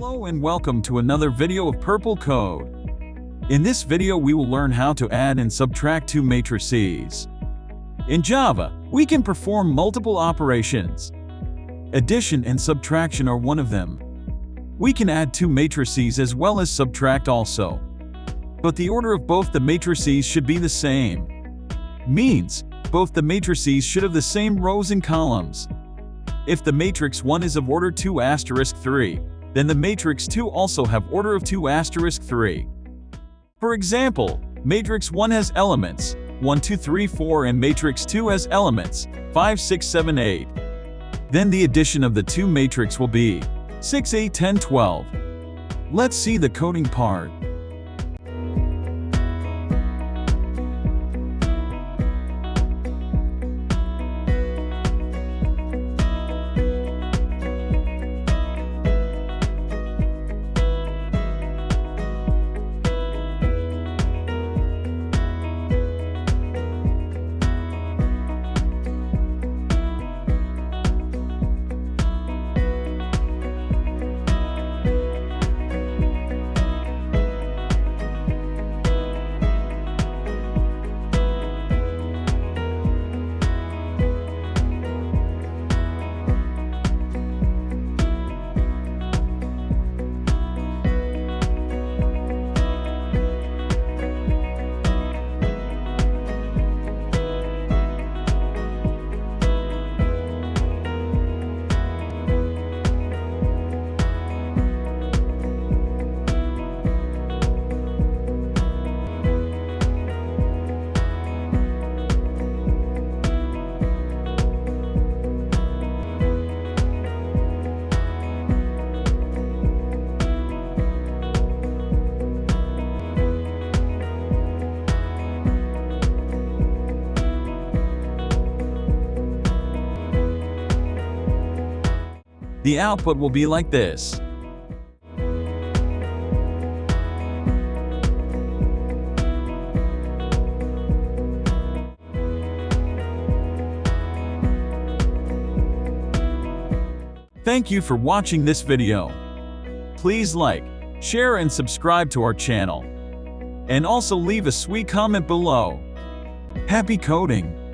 Hello and welcome to another video of Purple Code. In this video we will learn how to add and subtract two matrices. In Java, we can perform multiple operations. Addition and subtraction are one of them. We can add two matrices as well as subtract also. But the order of both the matrices should be the same. Means, both the matrices should have the same rows and columns. If the matrix 1 is of order 2*3, then the matrix 2 also have order of 2*3. For example, matrix 1 has elements 1, 2, 3, 4 and matrix 2 has elements 5, 6, 7, 8. Then the addition of the two matrix will be 6, 8, 10, 12. Let's see the coding part. The output will be like this. Thank you for watching this video. Please like, share and subscribe to our channel. And also leave a sweet comment below. Happy coding!